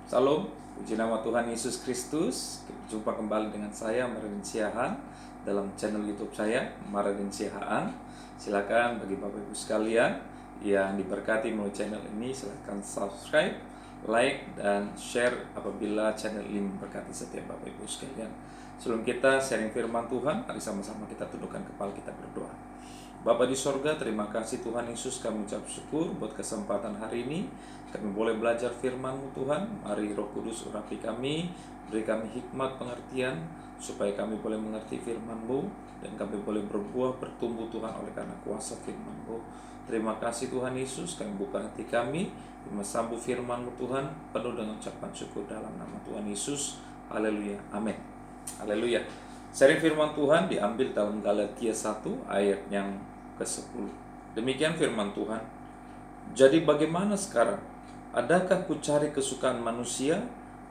Salam, puji nama Tuhan Yesus Kristus. Jumpa kembali dengan saya Maradin Siahaan dalam channel YouTube saya Maradin Siahaan. Silakan bagi Bapak Ibu sekalian yang diberkati melalui channel ini, silakan subscribe, like, dan share apabila channel ini memberkati setiap Bapak Ibu sekalian. Sebelum kita sharing firman Tuhan, mari sama-sama kita tundukkan kepala, kita berdoa. Bapa di sorga, terima kasih Tuhan Yesus, kami ucap syukur buat kesempatan hari ini. Kami boleh belajar firman-Mu Tuhan. Mari Roh Kudus urapi kami, beri kami hikmat pengertian, supaya kami boleh mengerti firman-Mu, dan kami boleh berbuah, bertumbuh Tuhan oleh karena kuasa firman-Mu. Terima kasih Tuhan Yesus, kami buka hati kami, sambung firman-Mu Tuhan, penuh dengan ucapan syukur dalam nama Tuhan Yesus. Haleluya, amin. Haleluya. Sharing firman Tuhan diambil dalam Galatia 1 ayat yang ke-10. Demikian firman Tuhan. Jadi bagaimana sekarang? Adakah ku cari kesukaan manusia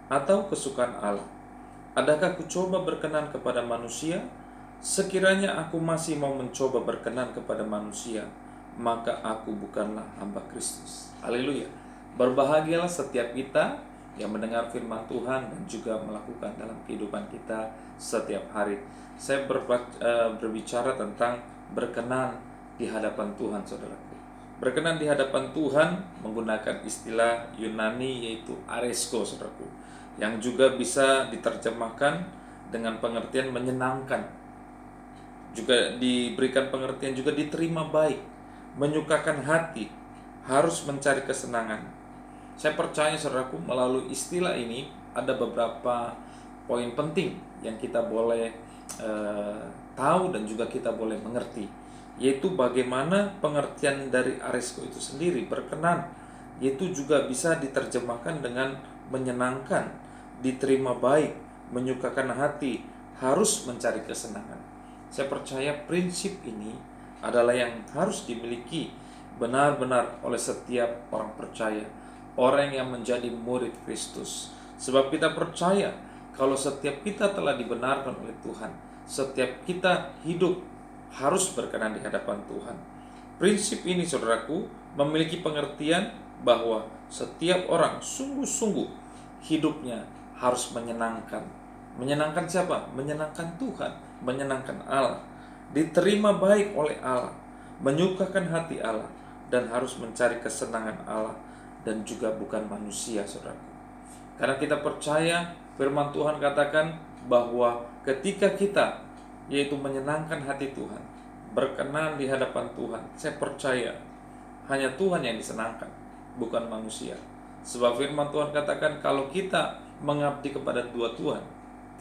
atau kesukaan Allah? Adakah ku coba berkenan kepada manusia? Sekiranya aku masih mau mencoba berkenan kepada manusia, maka aku bukanlah hamba Kristus. Haleluya. Berbahagialah setiap kita yang mendengar firman Tuhan dan juga melakukan dalam kehidupan kita setiap hari. Saya berbicara tentang berkenan di hadapan Tuhan, saudaraku. Berkenan di hadapan Tuhan menggunakan istilah Yunani yaitu aresko, saudaraku, yang juga bisa diterjemahkan dengan pengertian menyenangkan. Juga diberikan pengertian juga diterima baik, menyukakan hati, harus mencari kesenangan. Saya percaya, saudaraku, melalui istilah ini ada beberapa poin penting yang kita boleh tahu dan juga kita boleh mengerti, yaitu bagaimana pengertian dari aresko itu sendiri. Berkenan yaitu juga bisa diterjemahkan dengan menyenangkan, diterima baik, menyukakan hati, harus mencari kesenangan. Saya percaya prinsip ini adalah yang harus dimiliki benar-benar oleh setiap orang percaya, orang yang menjadi murid Kristus. Sebab kita percaya kalau setiap kita telah dibenarkan oleh Tuhan, setiap kita hidup harus berkenan di hadapan Tuhan. Prinsip ini, saudaraku, memiliki pengertian bahwa setiap orang sungguh-sungguh hidupnya harus menyenangkan. Menyenangkan siapa? Menyenangkan Tuhan, menyenangkan Allah, diterima baik oleh Allah, menyukakan hati Allah, dan harus mencari kesenangan Allah dan juga bukan manusia, saudaraku. Karena kita percaya firman Tuhan katakan bahwa ketika kita yaitu menyenangkan hati Tuhan, berkenan di hadapan Tuhan, saya percaya hanya Tuhan yang disenangkan, bukan manusia. Sebab firman Tuhan katakan kalau kita mengabdi kepada dua Tuhan,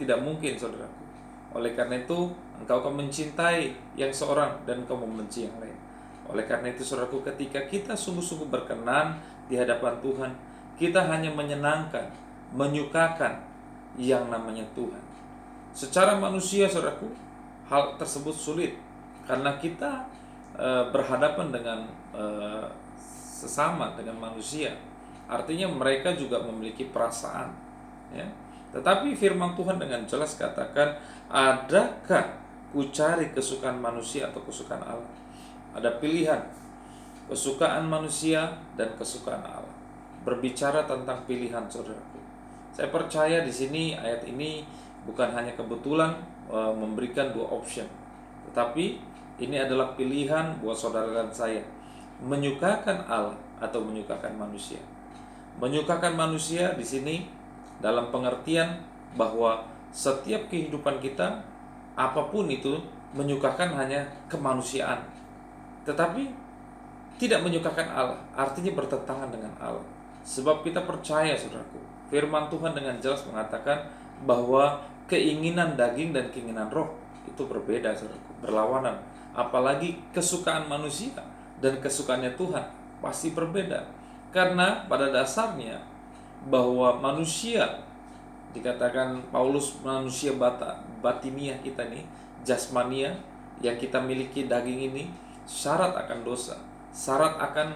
tidak mungkin, saudaraku. Oleh karena itu engkau akan mencintai yang seorang dan engkau membenci yang lain. Oleh karena itu, saudaraku, ketika kita sungguh-sungguh berkenan di hadapan Tuhan, kita hanya menyenangkan, menyukakan yang namanya Tuhan. Secara manusia, saudaraku, hal tersebut sulit karena kita berhadapan dengan sesama, dengan manusia. Artinya mereka juga memiliki perasaan, ya. Tetapi firman Tuhan dengan jelas katakan, adakah ku cari kesukaan manusia atau kesukaan Allah? Ada pilihan, kesukaan manusia dan kesukaan Allah. Berbicara tentang pilihan, saudaraku. Saya percaya di sini ayat ini bukan hanya kebetulan memberikan dua option, tetapi ini adalah pilihan buat saudara dan saya, menyukakan Allah atau menyukakan manusia. Menyukakan manusia di sini dalam pengertian bahwa setiap kehidupan kita, apapun itu, menyukakan hanya kemanusiaan, tetapi tidak menyukakan Allah, artinya bertentangan dengan Allah. Sebab kita percaya, saudaraku, firman Tuhan dengan jelas mengatakan bahwa keinginan daging dan keinginan roh itu berbeda, saudaraku, berlawanan. Apalagi kesukaan manusia dan kesukaannya Tuhan pasti berbeda. Karena pada dasarnya bahwa manusia, dikatakan Paulus, manusia batiniah kita nih, jasmania yang kita miliki, daging ini syarat akan dosa, syarat akan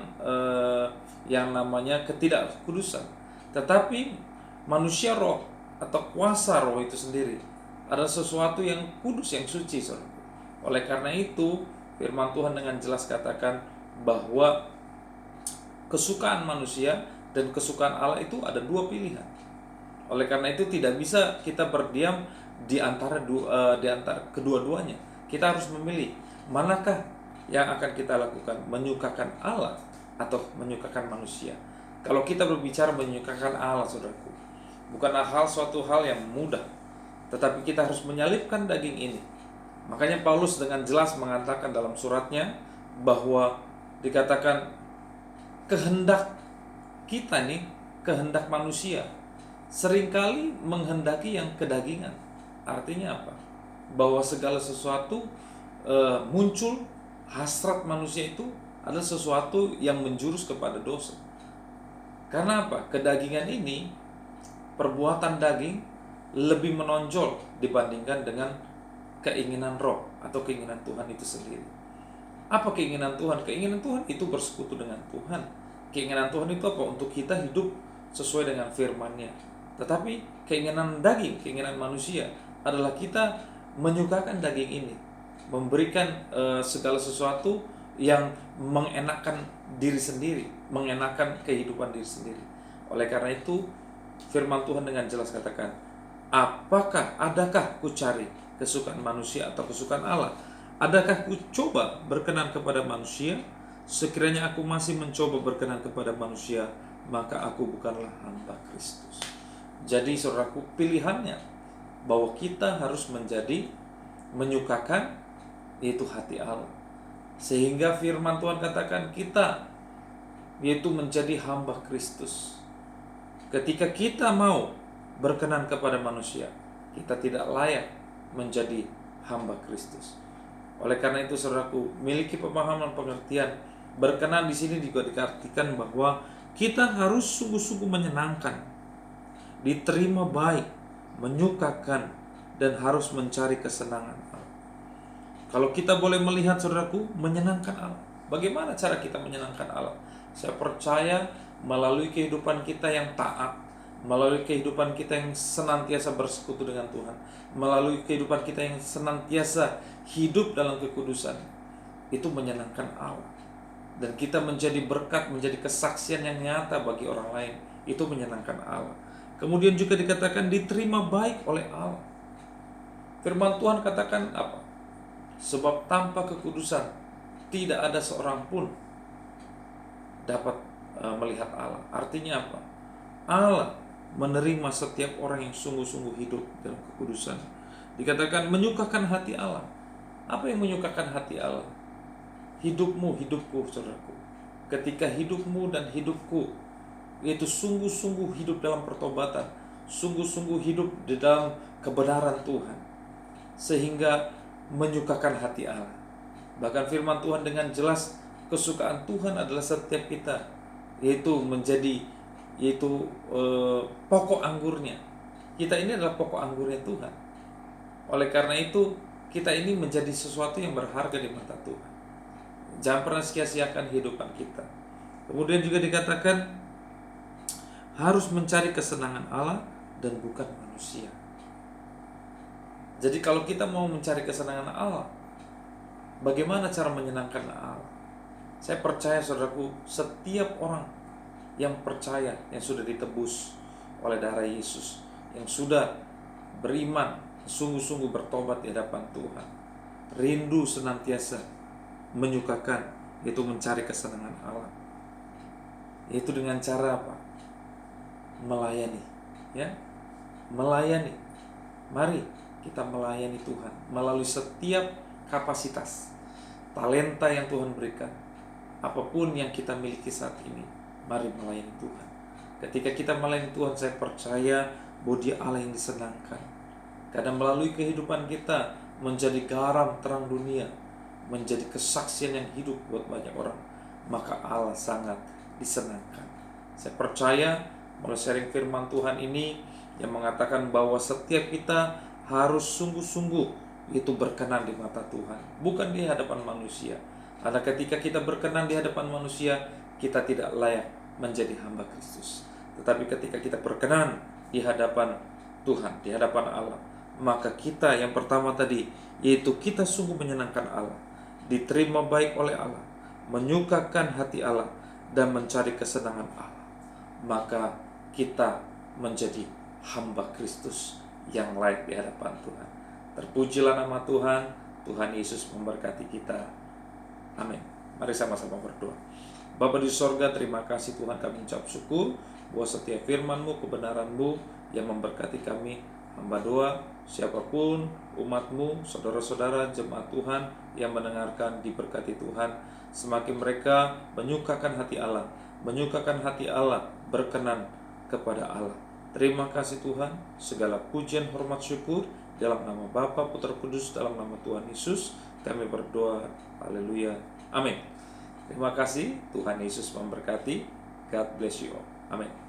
yang namanya ketidakkudusan. Tetapi manusia roh atau kuasa roh itu sendiri adalah sesuatu yang kudus, yang suci, saudaraku. Oleh karena itu firman Tuhan dengan jelas katakan bahwa kesukaan manusia dan kesukaan Allah itu ada dua pilihan. Oleh karena itu tidak bisa kita berdiam di antara kedua-duanya. Kita harus memilih manakah yang akan kita lakukan, menyukakan Allah atau menyukakan manusia. Kalau kita berbicara menyukakan Allah, saudaraku, bukanlah suatu hal yang mudah, tetapi kita harus menyalipkan daging ini. Makanya Paulus dengan jelas mengatakan dalam suratnya bahwa dikatakan kehendak kita nih, kehendak manusia seringkali menghendaki yang kedagingan. Artinya apa? Bahwa segala sesuatu muncul, hasrat manusia itu adalah sesuatu yang menjurus kepada dosa. Karena apa? Kedagingan ini, perbuatan daging lebih menonjol dibandingkan dengan keinginan roh atau keinginan Tuhan itu sendiri. Apa keinginan Tuhan? Keinginan Tuhan itu bersekutu dengan Tuhan. Keinginan Tuhan itu apa? Untuk kita hidup sesuai dengan firman-Nya. Tetapi keinginan daging, keinginan manusia adalah kita menyukakan daging ini, memberikan segala sesuatu yang mengenakan diri sendiri, mengenakan kehidupan diri sendiri. Oleh karena itu, firman Tuhan dengan jelas katakan, adakah ku cari kesukaan manusia atau kesukaan Allah? Adakah ku coba berkenan kepada manusia? Sekiranya aku masih mencoba berkenan kepada manusia, maka aku bukanlah hamba Kristus. Jadi saudaraku, pilihannya bahwa kita harus menyukakan yaitu hati Allah. Sehingga firman Tuhan katakan kita yaitu menjadi hamba Kristus. Ketika kita mau berkenan kepada manusia, kita tidak layak menjadi hamba Kristus. Oleh karena itu saudaraku, miliki pemahaman pengertian berkenan di sini juga diartikan bahwa kita harus sungguh-sungguh menyenangkan, diterima baik, menyukakan, dan harus mencari kesenangan Allah. Kalau kita boleh melihat saudaraku, menyenangkan Allah. Bagaimana cara kita menyenangkan Allah? Saya percaya melalui kehidupan kita yang taat, melalui kehidupan kita yang senantiasa bersekutu dengan Tuhan, melalui kehidupan kita yang senantiasa hidup dalam kekudusan, itu menyenangkan Allah. Dan kita menjadi berkat, menjadi kesaksian yang nyata bagi orang lain, itu menyenangkan Allah. Kemudian juga dikatakan diterima baik oleh Allah. Firman Tuhan katakan apa? Sebab tanpa kekudusan tidak ada seorang pun dapat melihat Allah. Artinya apa? Allah menerima setiap orang yang sungguh-sungguh hidup dalam kekudusan. Dikatakan menyukakan hati Allah. Apa yang menyukakan hati Allah? Hidupmu, hidupku, saudaraku. Ketika hidupmu dan hidupku yaitu sungguh-sungguh hidup dalam pertobatan, sungguh-sungguh hidup di dalam kebenaran Tuhan, sehingga menyukakan hati Allah. Bahkan firman Tuhan dengan jelas, kesukaan Tuhan adalah setiap kita yaitu menjadi pokok anggurnya. Kita ini adalah pokok anggurnya Tuhan. Oleh karena itu, kita ini menjadi sesuatu yang berharga di mata Tuhan. Jangan pernah sia-siakan kehidupan kita. Kemudian juga dikatakan harus mencari kesenangan Allah dan bukan manusia. Jadi kalau kita mau mencari kesenangan Allah, bagaimana cara menyenangkan Allah? Saya percaya saudaraku, setiap orang yang percaya, yang sudah ditebus oleh darah Yesus, yang sudah beriman, sungguh-sungguh bertobat di hadapan Tuhan, rindu senantiasa menyukakan, yaitu mencari kesenangan Allah, yaitu dengan cara apa? Melayani, ya, melayani. Mari kita melayani Tuhan melalui setiap kapasitas, talenta yang Tuhan berikan, apapun yang kita miliki saat ini. Mari melayani Tuhan. Ketika kita melayani Tuhan, saya percaya bahwa Dia Allah yang disenangkan. Karena melalui kehidupan kita menjadi garam terang dunia, menjadi kesaksian yang hidup buat banyak orang, maka Allah sangat disenangkan. Saya percaya melalui sharing firman Tuhan ini yang mengatakan bahwa setiap kita harus sungguh-sungguh itu berkenan di mata Tuhan, bukan di hadapan manusia. Karena ketika kita berkenan di hadapan manusia, kita tidak layak menjadi hamba Kristus. Tetapi ketika kita berkenan di hadapan Tuhan, di hadapan Allah, maka kita yang pertama tadi, yaitu kita sungguh menyenangkan Allah, diterima baik oleh Allah, menyukakan hati Allah, dan mencari kesenangan Allah. Maka kita menjadi hamba Kristus yang layak di hadapan Tuhan. Terpujilah nama Tuhan. Tuhan Yesus memberkati kita. Amin. Mari sama-sama berdoa. Bapa di sorga, terima kasih Tuhan, kami ucap syukur bahwa setiap firman-Mu, kebenaran-Mu yang memberkati kami, hamba doa, siapapun umat-Mu, saudara-saudara, jemaat Tuhan yang mendengarkan, diberkati Tuhan. Semakin mereka menyukakan hati Allah, berkenan kepada Allah. Terima kasih Tuhan, segala pujian, hormat, syukur dalam nama Bapa, Putra, Kudus, dalam nama Tuhan Yesus kami berdoa. Haleluya. Amin. Terima kasih. Tuhan Yesus memberkati. God bless you all. Amin.